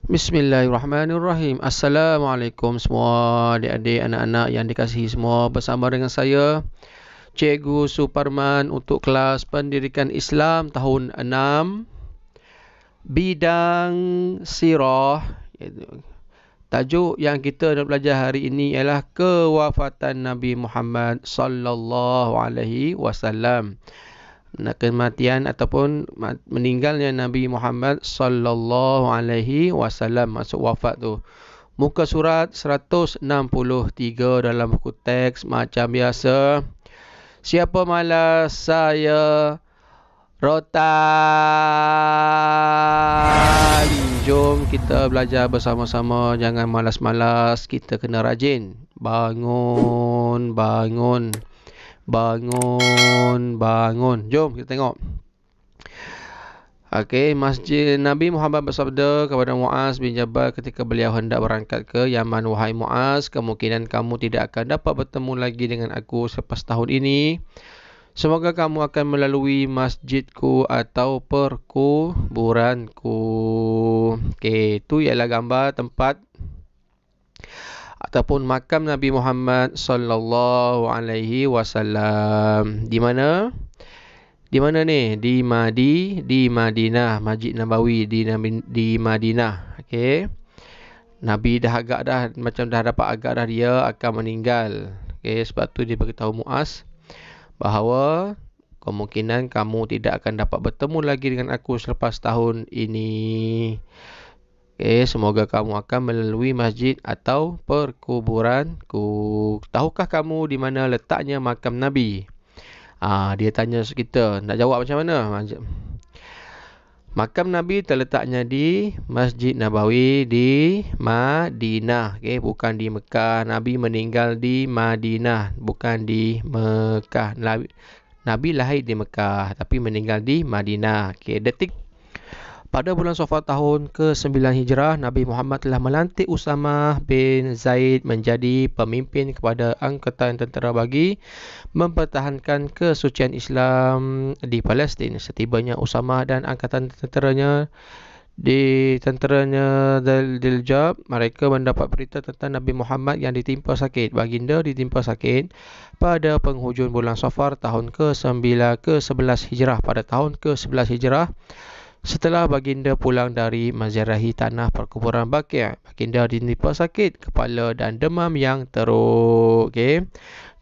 Bismillahirrahmanirrahim. Assalamualaikum semua adik-adik, anak-anak yang dikasihi semua. Bersama dengan saya, Cikgu Suparman untuk kelas Pendidikan Islam tahun 6, bidang sirah. Tajuk yang kita nak belajar hari ini ialah kewafatan Nabi Muhammad sallallahu alaihi wasallam. Kematian ataupun meninggalnya Nabi Muhammad sallallahu alaihi wasallam, maksud wafat tu. Muka surat 163 dalam buku teks macam biasa. Siapa malas saya rotan. Jom kita belajar bersama-sama. Jangan malas-malas, kita kena rajin. Bangun, bangun. Bangun, bangun. Jom kita tengok. Okey, Masjid Nabi Muhammad bersabda kepada Muaz bin Jabal ketika beliau hendak berangkat ke Yaman, "Wahai Muaz, kemungkinan kamu tidak akan dapat bertemu lagi dengan aku selepas tahun ini. Semoga kamu akan melalui masjidku atau perkuburanku." Okey, itu ialah gambar tempat ataupun makam Nabi Muhammad sallallahu alaihi wasallam. Di mana? Di mana ni? Di Madinah, Masjid Nabawi di Madinah. Okey. Nabi dah agak dah macam dah dapat agak dah dia akan meninggal. Okey, sebab tu dia beritahu Muaz bahawa kemungkinan kamu tidak akan dapat bertemu lagi dengan aku selepas tahun ini. Semoga kamu akan melalui masjid atau perkuburanku. Tahukah kamu di mana letaknya makam Nabi? Dia tanya kita, nak jawab macam mana? Makam Nabi terletaknya di Masjid Nabawi di Madinah. Bukan di Mekah. Nabi meninggal di Madinah, bukan di Mekah. Nabi lahir di Mekah tapi meninggal di Madinah. Pada bulan Safar tahun ke-9 Hijrah, Nabi Muhammad telah melantik Usamah bin Zaid menjadi pemimpin kepada angkatan tentera bagi mempertahankan kesucian Islam di Palestin. Setibanya Usamah dan angkatan tenteranya di Diljab, mereka mendapat berita tentang Nabi Muhammad yang ditimpa sakit. Baginda ditimpa sakit pada penghujung bulan Safar tahun ke-11 Hijrah. Pada tahun ke-11 Hijrah, setelah baginda pulang dari menziarahi tanah perkuburan Baqi', baginda ditimpa sakit kepala dan demam yang teruk.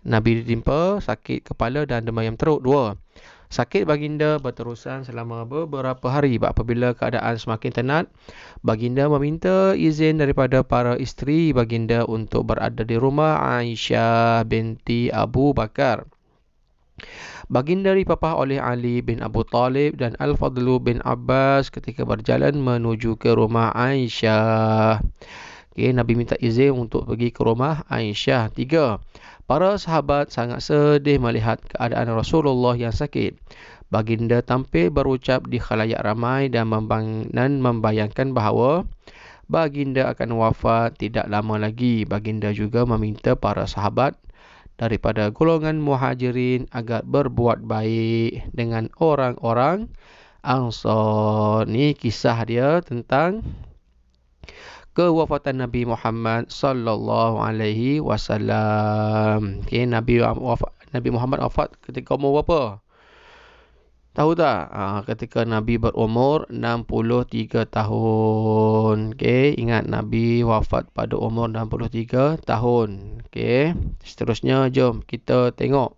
Nabi ditimpa sakit kepala dan demam yang teruk. 2. Sakit baginda berterusan selama beberapa hari. Apabila keadaan semakin tenat, baginda meminta izin daripada para isteri baginda untuk berada di rumah Aisyah binti Abu Bakar. Baginda dipapah oleh Ali bin Abu Talib dan Al-Fadlu bin Abbas ketika berjalan menuju ke rumah Aisyah. Nabi minta izin untuk pergi ke rumah Aisyah. 3. Para sahabat sangat sedih melihat keadaan Rasulullah yang sakit. Baginda tampil berucap di khalayak ramai dan membayangkan bahawa baginda akan wafat tidak lama lagi. Baginda juga meminta para sahabat daripada golongan muhajirin agar berbuat baik dengan orang-orang Ansar. Ni kisah dia tentang kewafatan Nabi Muhammad sallallahu alaihi wasallam. Nabi Muhammad wafat ketika umur berapa? Tahu tak? Ketika Nabi berumur 63 tahun. Ingat Nabi wafat pada umur 63 tahun. Seterusnya jom kita tengok.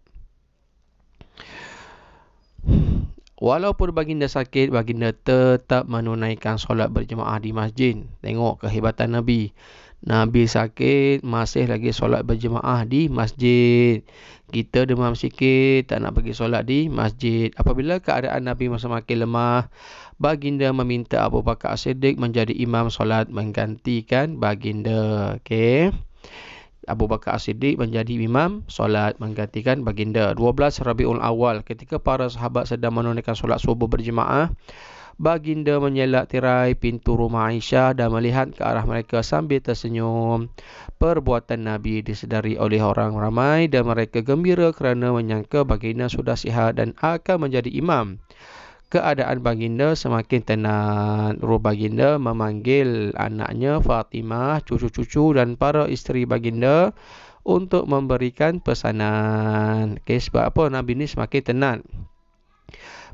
Walaupun baginda sakit, baginda tetap menunaikan solat berjemaah di masjid. Tengok kehebatan Nabi. Nabi sakit, masih lagi solat berjemaah di masjid. Kita demam sikit, tak nak pergi solat di masjid. Apabila keadaan Nabi semakin lemah, baginda meminta Abu Bakar As-Siddiq menjadi imam solat menggantikan baginda. Abu Bakar As-Siddiq menjadi imam solat menggantikan baginda. 12 Rabiul Awal, ketika para sahabat sedang menunaikan solat subuh berjemaah, baginda menyelak tirai pintu rumah Aisyah dan melihat ke arah mereka sambil tersenyum. Perbuatan Nabi disedari oleh orang ramai dan mereka gembira kerana menyangka baginda sudah sihat dan akan menjadi imam. keadaan baginda semakin tenang. Roh baginda memanggil anaknya Fatimah, cucu-cucu dan para isteri baginda untuk memberikan pesanan. Okey, sebab apa Nabi ni semakin tenang?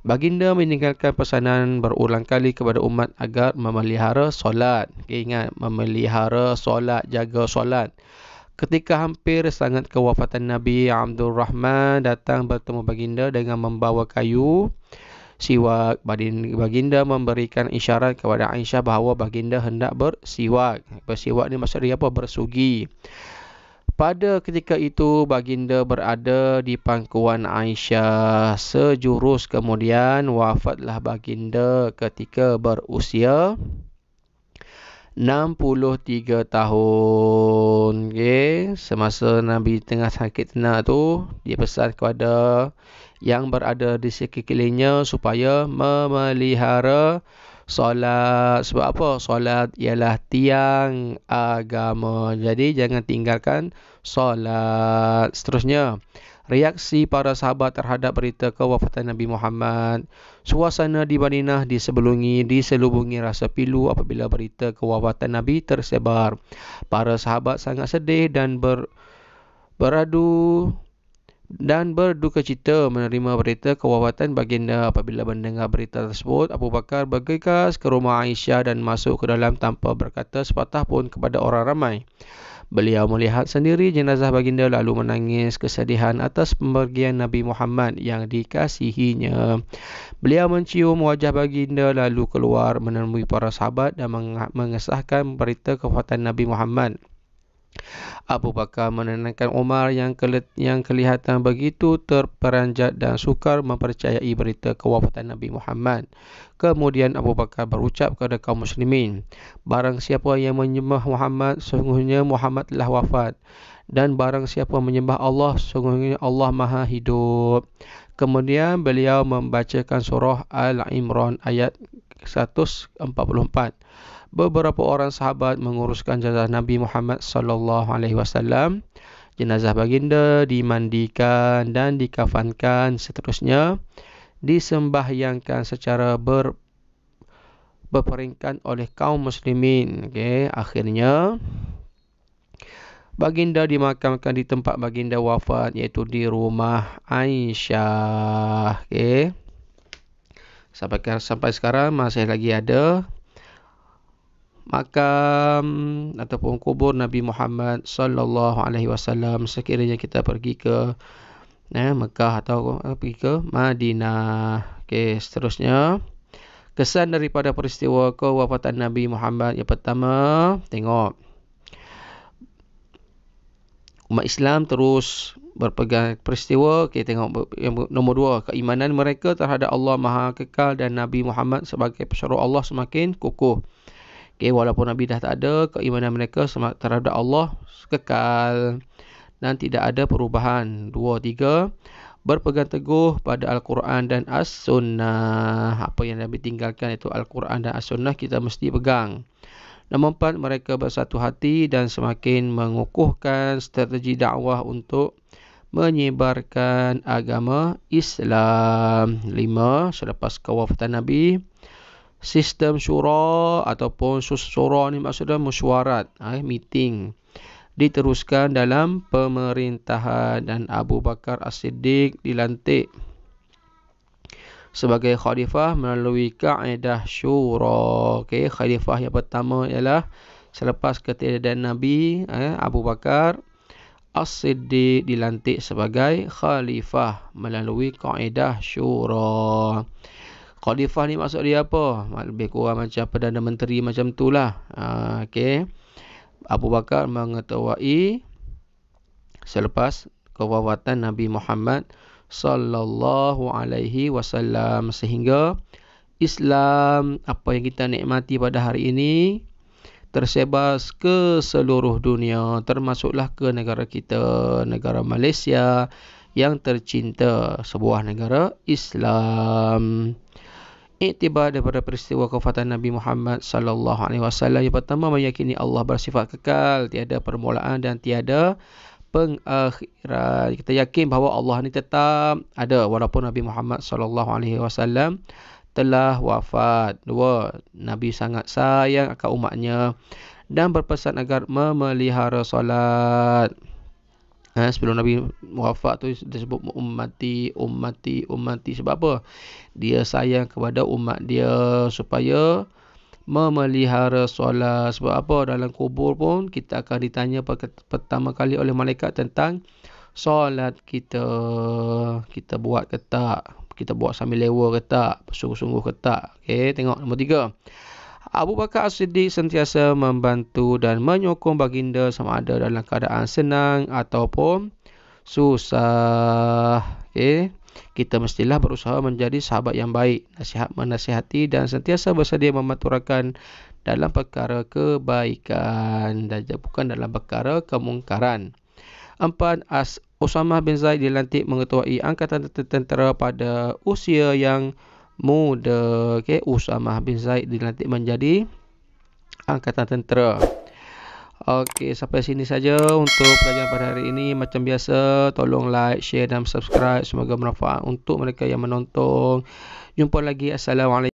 Baginda meninggalkan pesanan berulang kali kepada umat agar memelihara solat. Okay, ingat, memelihara solat, jaga solat. Ketika hampir sangat kewafatan Nabi, Abdul Rahman datang bertemu baginda dengan membawa kayu siwak. Baginda memberikan isyarat kepada Aisyah bahawa baginda hendak bersiwak. Bersiwak ni maksud dia apa? Bersugi. Pada ketika itu, baginda berada di pangkuan Aisyah. Sejurus kemudian, wafatlah baginda ketika berusia 63 tahun. Okay. Semasa Nabi tengah sakit tenat tu, dia pesan kepada yang berada di sekelilingnya supaya memelihara solat. Sebab apa? Solat ialah tiang agama. Jadi jangan tinggalkan solat. Seterusnya, reaksi para sahabat terhadap berita kewafatan Nabi Muhammad. Suasana di Madinah diselubungi rasa pilu apabila berita kewafatan Nabi tersebar. Para sahabat sangat sedih dan berduka cita menerima berita kewafatan baginda. Apabila mendengar berita tersebut, Abu Bakar bergegas ke rumah Aisyah dan masuk ke dalam tanpa berkata sepatah pun kepada orang ramai. Beliau melihat sendiri jenazah baginda lalu menangis kesedihan atas pemergian Nabi Muhammad yang dikasihinya. Beliau mencium wajah baginda lalu keluar menemui para sahabat dan mengesahkan berita kewafatan Nabi Muhammad. Abu Bakar menenangkan Umar yang kelihatan begitu terperanjat dan sukar mempercayai berita kewafatan Nabi Muhammad. Kemudian Abu Bakar berucap kepada kaum muslimin, barang siapa yang menyembah Muhammad, sesungguhnya Muhammad telah wafat. Dan barang siapa menyembah Allah, sesungguhnya Allah Maha Hidup. Kemudian beliau membacakan surah Al-Imran ayat 144. Beberapa orang sahabat menguruskan jenazah Nabi Muhammad sallallahu alaihi wasallam. Jenazah baginda dimandikan dan dikafankan, seterusnya disembahyangkan secara berperingkat oleh kaum muslimin. Okay. Akhirnya baginda dimakamkan di tempat baginda wafat, iaitu di rumah Aisyah. Okay. Sampai sekarang masih lagi ada makam ataupun kubur Nabi Muhammad sallallahu alaihi wasallam sekiranya kita pergi ke Mekah atau pergi ke Madinah. Okey, seterusnya kesan daripada peristiwa kewafatan Nabi Muhammad. Yang pertama, tengok umat Islam terus berpegang peristiwa. Okey, tengok yang nombor 2, keimanan mereka terhadap Allah Maha Kekal dan Nabi Muhammad sebagai pesuruh Allah semakin kukuh. Okay, walaupun Nabi dah tak ada, keimanan mereka terhadap Allah kekal dan tidak ada perubahan. 2, 3, berpegang teguh pada Al-Quran dan As-Sunnah. Apa yang Nabi tinggalkan itu Al-Quran dan As-Sunnah, kita mesti pegang. Nombor 4, mereka bersatu hati dan semakin mengukuhkan strategi dakwah untuk menyebarkan agama Islam. 5, selepas kewafatan Nabi, sistem syura ataupun syura ni maksudnya mesyuarat, meeting, diteruskan dalam pemerintahan dan Abu Bakar As-Siddiq dilantik sebagai khalifah melalui kaedah syura. Okey, khalifah yang pertama ialah selepas ketiadaan Nabi, Abu Bakar As-Siddiq dilantik sebagai khalifah melalui kaedah syura. Khalifah ni maksud dia apa? Lebih kurang macam Perdana Menteri macam tu lah. Okay. Abu Bakar mengetahui selepas kewafatan Nabi Muhammad sallallahu alaihi wasallam, sehingga Islam apa yang kita nikmati pada hari ini tersebar ke seluruh dunia, termasuklah ke negara kita, negara Malaysia yang tercinta, sebuah negara Islam. Iktibar daripada peristiwa kewafatan Nabi Muhammad sallallahu alaihi wasallam. Yang pertama, meyakini Allah bersifat kekal, tiada permulaan dan tiada pengakhiran. Kita yakin bahawa Allah ni tetap ada walaupun Nabi Muhammad sallallahu alaihi wasallam telah wafat. 2. Nabi sangat sayang akan umatnya dan berpesan agar memelihara solat. Sebelum Nabi wafat tu disebut ummati, ummati, ummati. Sebab apa? Dia sayang kepada umat dia supaya memelihara solat. Sebab apa? Dalam kubur pun kita akan ditanya pertama kali oleh malaikat tentang solat kita. Kita buat ke tak? Kita buat sambil lewa ke tak? Sungguh-sungguh ke tak? Okey, tengok nombor 3. Abu Bakar As-Siddiq sentiasa membantu dan menyokong baginda sama ada dalam keadaan senang ataupun susah. Okey, kita mestilah berusaha menjadi sahabat yang baik, menasihati dan sentiasa bersedia memanturakan dalam perkara kebaikan dan bukan dalam perkara kemungkaran. 4. Usamah bin Zaid dilantik mengetuai angkatan tentera pada usia yang muda. Okey, Usamah bin Zaid dilantik menjadi angkatan tentera. Okey, sampai sini saja untuk pelajaran pada hari ini. Macam biasa, tolong like, share dan subscribe. Semoga bermanfaat untuk mereka yang menonton. Jumpa lagi. Assalamualaikum.